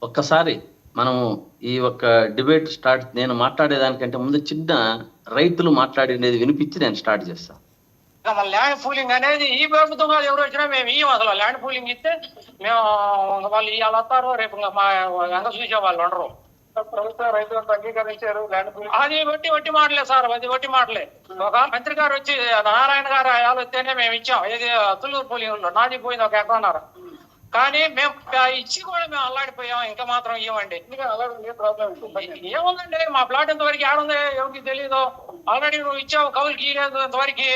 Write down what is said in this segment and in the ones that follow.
ఒక్కసారి మనము ఈ ఒక్క డిబేట్ స్టార్ట్ నేను మాట్లాడేదానికంటే ముందు చిన్న రైతులు మాట్లాడినది వినిపించి నేను స్టార్ట్ చేస్తాను. ల్యాండ్ పూలింగ్ అనేది ఈ ప్రభుత్వం ఎవరు వచ్చినా మేము ఇయ్యం. అసలు ల్యాండ్ పూలింగ్ ఇస్తే మేము వాళ్ళు ఇవాళ వస్తారు, రేపు మా వెంక చూసే వాళ్ళు ఉండరు. ప్రభుత్వం రైతులకు అంగీకరించారు ల్యాండ్ పూలింగ్. అది వట్టి మాటలే సార్, అది వట్టి మాటలే. ఒక మంత్రి గారు వచ్చి నారాయణ గారు అయాలు వస్తేనే మేము ఇచ్చాం. ఇది తుళ్ళూరు పూలింగ్ లో నాది పోయింది ఒక ఎకరన్నర. కానీ మేము ఇచ్చి కూడా మేము అల్లాడిపోయాం. ఇంకా మాత్రం ఇవ్వండి. ఏముందండి, మా ప్లాట్ ఇంతవరకు ఏడుంది ఎవరికి తెలీదు. ఆల్రెడీ నువ్వు ఇచ్చావు, కౌలుకి ఇవ్వలేదు, ఇంతవరకు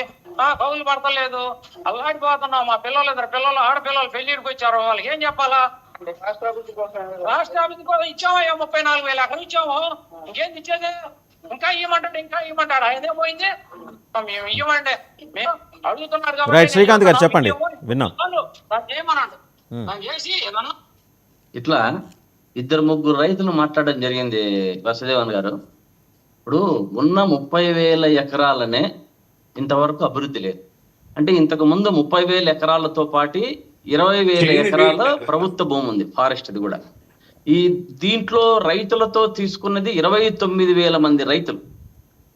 కౌలు పడతలేదు. అల్లాడిపోతున్నావు. మా పిల్లలు ఆడపిల్లలు పెళ్లికి వచ్చారు, వాళ్ళకి ఏం చెప్పాలా? రాష్ట్ర అభివృద్ధి కోసం ఇచ్చామా? 34,000 ఎకరం ఇచ్చాము. ఇంకేం ఇచ్చేది? ఇంకా ఇవ్వమంటాడు. ఆయనే పోయింది. మేము ఇవ్వమండి, మేము అడుగుతున్నారు కాబట్టి. శ్రీకాంత్ గారు చెప్పండి, విన్నాం. ఏమన్నాడు ఇట్లా 2-3 రైతులు మాట్లాడడం జరిగింది వసుదేవన్ గారు. ఇప్పుడు ఉన్న 30,000 ఎకరాలనే ఇంతవరకు అభివృద్ధి లేదు. అంటే ఇంతకు ముందు 30,000 ఎకరాలతో పాటు 20,000 ఎకరాల ప్రభుత్వ భూమి ఉంది, ఫారెస్ట్. అది కూడా దీంట్లో రైతులతో తీసుకున్నది 29,000 మంది రైతులు.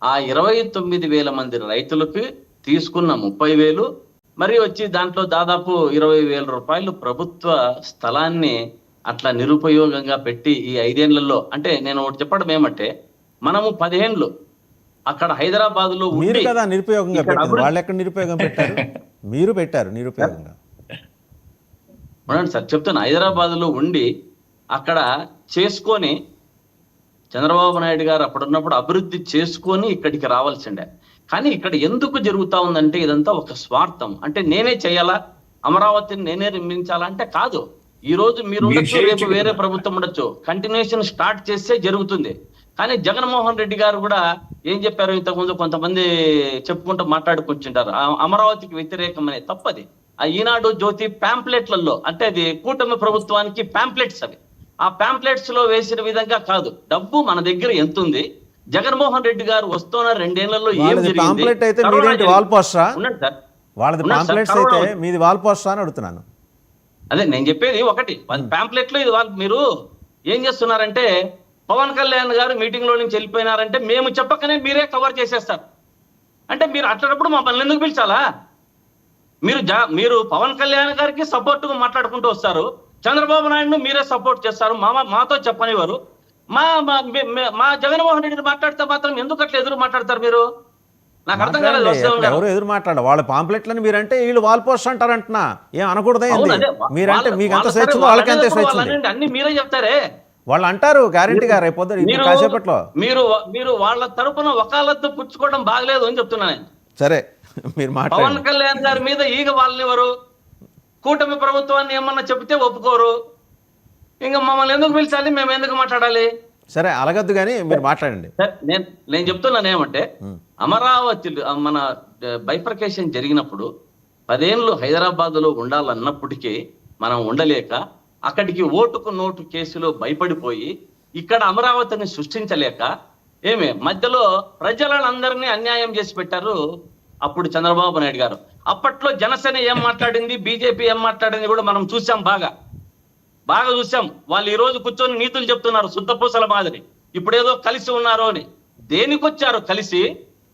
ఆ 29,000 మంది రైతులకు తీసుకున్న 30,000 మరి వచ్చి దాంట్లో దాదాపు 20,000 రూపాయలు ప్రభుత్వ స్థలాన్ని అట్లా నిరుపయోగంగా పెట్టి ఈ 5 ఏళ్లలో, అంటే నేను ఒకటి చెప్పడం ఏమంటే, మనము 10 ఏళ్ళు అక్కడ హైదరాబాద్ లో మీరు కదా నిరుపయోగంగా పెట్టారు. వాళ్ళు ఎక్కడ నిరుపయోగం పెట్టారు? మీరు పెట్టారు నిరుపయోగంగా. సార్ చెప్తాను, హైదరాబాద్ లో ఉండి అక్కడ చేసుకొని చంద్రబాబు నాయుడు గారు అప్పుడున్నప్పుడు అభివృద్ధి చేసుకొని ఇక్కడికి రావాల్సిండే. కానీ ఇక్కడ ఎందుకు జరుగుతా ఉందంటే ఇదంతా ఒక స్వార్థం. అంటే నేనే చేయాలా, అమరావతిని నేనే నిర్మించాలా అంటే కాదు. ఈ రోజు మీరు ఉండొచ్చు, రేపు వేరే ప్రభుత్వం ఉండొచ్చు, కంటిన్యూషన్ స్టార్ట్ చేస్తే జరుగుతుంది. కానీ జగన్మోహన్ రెడ్డి గారు కూడా ఏం చెప్పారు, ఇంతకుముందు కొంతమంది చెప్పుకుంటూ మాట్లాడుకుంటుంటారు అమరావతికి వ్యతిరేకమనే. తప్పది. ఆ ఈనాడు జ్యోతి ప్యాంప్లెట్లలో, అంటే అది కూటమి ప్రభుత్వానికి ప్యాంప్లెట్స్ అవి. ఆ ప్యాంప్లెట్స్ లో వేసిన విధంగా కాదు. డబ్బు మన దగ్గర ఎంత ఉంది, జగన్మోహన్ రెడ్డి గారు వస్తున్న 2 ఏళ్లలో ఏం జరిగింది. మీది వాల్ పోస్టరా అని అడుగుతున్నాను. అదే నేను చెప్పేది ఒకటి, ప్యాంప్లెట్ లో ఇది మీరు ఏం చేస్తున్నారంటే, పవన్ కళ్యాణ్ గారు మీటింగ్ లో నుంచి వెళ్ళిపోయినారంటే మేము చెప్పకనే మీరే కవర్ చేసేస్తారు. అంటే మీరు అట్లప్పుడు మమ్మల్ని ఎందుకు పిలిచాలా? మీరు పవన్ కళ్యాణ్ గారికి సపోర్ట్ గా మాట్లాడుకుంటూ వస్తారు, చంద్రబాబు నాయుడును మీరే సపోర్ట్ చేస్తారు, మాతో చెప్పనివారు. మా జగన్మోహన్ రెడ్డిని మాట్లాడితే మాత్రం ఎందుకు అట్లా ఎదురు మాట్లాడతారు మీరు? నాకు అర్థం కాలేదు. ఎవరు ఎదురు మాట్లాడారు? వాళ్ళ పాంప్లెట్లని మీరంటే వీళ్ళు వాల్ పోస్ట్ అంటారంటున్నా, ఏం అనకూడదా? మీరంటే మీకు ఎంత స్వేచ్ఛ వాళ్ళకి అంతే స్వేచ్ఛ. అన్ని మీరే చెప్తారే. వాళ్ళు అంటారు గ్యారెంటీగా రేపొద్దు కాసేపట్లో. మీరు వాళ్ళ తరపున వకాలత్తు పుచ్చుకోవడం బాగలేదు అని చెప్తున్నాను. సరే, మీరు పవన్ కళ్యాణ్ గారి మీద ఈగ వాళ్ళనివ్వరు, కూటమి ప్రభుత్వాన్ని ఏమన్నా చెప్తే ఒప్పుకోరు. ఇంకా మమ్మల్ని ఎందుకు పిలిచాలి, మేము ఎందుకు మాట్లాడాలి? సరే, అలగద్దు కానీ మీరు మాట్లాడండి. నేను చెప్తున్నాను ఏమంటే, అమరావతి మన బైఫర్కేషన్ జరిగినప్పుడు 10 ఏళ్ళు హైదరాబాద్ లో ఉండాలన్నప్పటికీ మనం ఉండలేక, అక్కడికి ఓటుకు నోటు కేసులో భయపడిపోయి ఇక్కడ అమరావతిని సృష్టించలేక మధ్యలో ప్రజలందరినీ అన్యాయం చేసి పెట్టారు అప్పుడు చంద్రబాబు నాయుడు గారు. అప్పట్లో జనసేన ఏం మాట్లాడింది, బీజేపీ ఏం మాట్లాడింది కూడా మనం చూసాం, బాగా చూసాం. వాళ్ళు ఈ రోజు కూర్చొని నీతులు చెప్తున్నారు శుద్ధపూసల మాదిరి. ఇప్పుడేదో కలిసి ఉన్నారు అని. దేనికొచ్చారు కలిసి?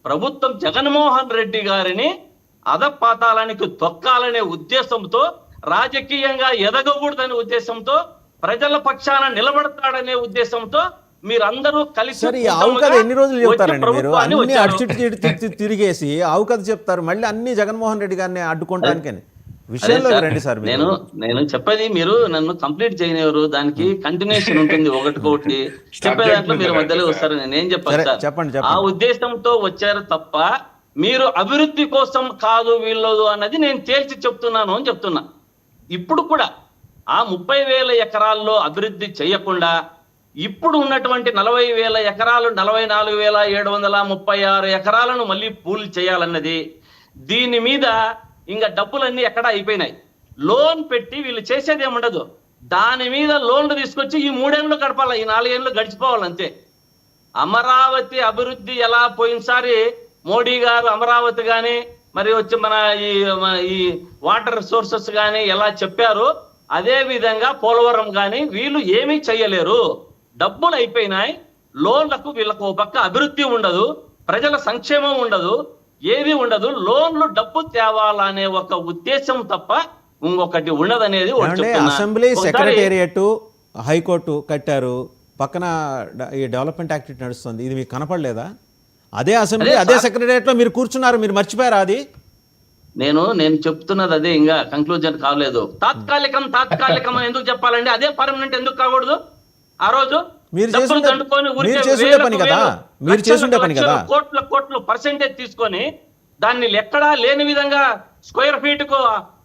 ప్రభుత్వం జగన్మోహన్ రెడ్డి గారిని అధపాతాళానికి తొక్కాలనే ఉద్దేశంతో, రాజకీయంగా ఎదగకూడదనే ఉద్దేశంతో, ప్రజల పక్షాన నిలబడతాడనే ఉద్దేశంతో మీరందరూ కలిసి. ఆవు కథ ఎన్ని రోజులు చెప్తారండి మీరు? అన్ని అడిచి తిరిగేసి ఆవు కథ చెప్తారు, మళ్ళీ అన్ని జగన్మోహన్ రెడ్డి గారిని అడ్డుకోవడానికని. నేను చెప్పేది మీరు నన్ను కంప్లీట్ చేయనివారు, దానికి కంటిన్యూషన్ ఉంటుంది. ఒకటి చెప్పే దాంట్లో మీరు మధ్యలో వస్తారు. నేనేం చెప్పాను సార్, చెప్పండి. ఆ ఉద్దేశంతో వచ్చారు తప్ప మీరు అభివృద్ధి కోసం కాదు వీళ్ళదు అన్నది నేను తేల్చి చెప్తున్నాను అని చెప్తున్నా. ఇప్పుడు కూడా ఆ 30,000 ఎకరాల్లో అభివృద్ధి చేయకుండా ఇప్పుడు ఉన్నటువంటి 40,000 ఎకరాలు, 44,736 ఎకరాలను మళ్ళీ పూల్ చేయాలన్నది. దీని మీద ఇంకా డబ్బులన్నీ ఎక్కడ అయిపోయినాయి. లోన్ పెట్టి వీళ్ళు చేసేది ఏముండదు. దాని మీద లోన్లు తీసుకొచ్చి ఈ 3 ఏళ్ళు గడపాలి, ఈ 4 ఏళ్ళు గడిచిపోవాలంతే. అమరావతి అభివృద్ధి ఎలా పోయినసారి మోడీ గారు అమరావతి కానీ మరి వచ్చి మన ఈ వాటర్ సోర్సెస్ కానీ ఎలా చెప్పారో అదే విధంగా పోలవరం కానీ వీళ్ళు ఏమీ చేయలేరు. డబ్బులు అయిపోయినాయి, లోన్లకు వీళ్ళకు ఓ పక్క అభివృద్ధి ఉండదు, ప్రజల సంక్షేమం ఉండదు, ఏది ఉండదు. లోన్లు డబ్బు తేవాలనే ఒక ఉద్దేశం తప్ప ఇంకొకటి ఉండదనేది ఒకటి ఏమంటే చెప్తున్నా. అసెంబ్లీ ఒకసారి సెక్రటేరియట్ హైకోర్టు కట్టారు, పక్కన ఈ డెవలప్మెంట్ యాక్ట్ నడుస్తుంది, ఇది మీకు కనపడలేదా? అదే అసెంబ్లీ అదే సెక్రటేరియట్ లో మీరు కూర్చున్నారు, మీరు మర్చిపోయారా అది? నేను చెప్తున్నది అదే, ఇంకా కంక్లూజన్ కాలేదు. తాత్కాలికం అని ఎందుకు చెప్పాలండి? అదే పర్మనెంట్ ఎందుకు కాకూడదు? ఆ రోజు మీరు డబ్బులు చేస్తుండే- దండుకొని ఊరికే మీరు చేస్తుండే వేలకు పని కదా, వేలు, మీరు లక్షలకు చేస్తుండే పని లక్షలు, కదా. కోట్ల పర్సెంటేజ్ తీసుకొని దాన్ని ఎక్కడా లేని విధంగా స్క్వేర్ ఫీట్ కు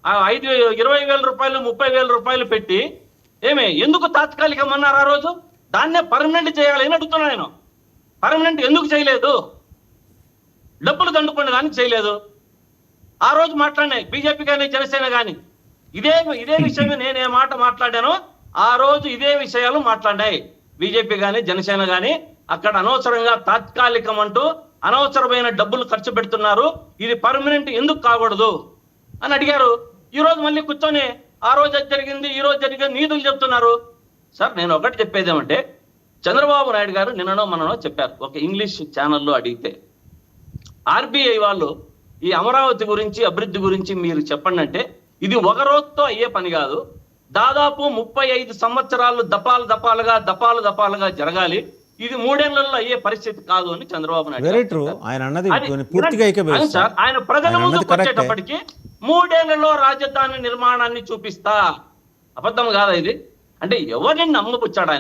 20,000 రూపాయలు 30,000 రూపాయలు పెట్టి ఎందుకు తాత్కాలికం అన్నారు ఆ రోజు? దాన్నే పర్మనెంట్ చేయాలని అడుగుతున్నా నేను. పర్మనెంట్ ఎందుకు చేయలేదు? డబ్బులు దండుకునే దానికి చేయలేదు. ఆ రోజు మాట్లాడినాయి బీజేపీ కానీ జనసేన కానీ ఇదే విషయం. నేను ఏ మాట మాట్లాడానో ఆ రోజు ఇదే విషయాలు మాట్లాడినాయి బీజేపీ కానీ జనసేన కానీ. అక్కడ అనవసరంగా తాత్కాలికం అంటూ అనవసరమైన డబ్బులు ఖర్చు పెడుతున్నారు, ఇది పర్మనెంట్ ఎందుకు కాకూడదు అని అడిగారు. ఈ రోజు మళ్ళీ కూర్చొని ఆ రోజు అది జరిగింది, ఈ రోజు జరిగింది నీతులు చెప్తున్నారు. సార్ నేను ఒకటి చెప్పేది ఏమంటే, చంద్రబాబు నాయుడు గారు నిన్ననో మననో చెప్పారు ఒక ఇంగ్లీష్ ఛానల్లో అడిగితే, ఆర్బీఐ వాళ్ళు ఈ అమరావతి గురించి అభివృద్ధి గురించి మీరు చెప్పండి అంటే, ఇది ఒక రోజుతో అయ్యే పని కాదు, దాదాపు 35 సంవత్సరాలు దపాలుగా జరగాలి, ఇది 3 ఏళ్లలో అయ్యే పరిస్థితి కాదు అని చంద్రబాబు నాయుడు వెరీ గారు ట్రూ, చెప్పారు. ఆయన అన్నది అది పూర్తిగా అవును సార్, ఆయన ప్రజల ఆయన ముందుకు అన్నది కరెక్టే. వచ్చేటప్పటికి 3 ఏళ్లలో రాజధాని నిర్మాణాన్ని చూపిస్తా. అబద్ధం కాదా ఇది? అంటే ఎవరిని నమ్మపుచ్చాడు ఆయన?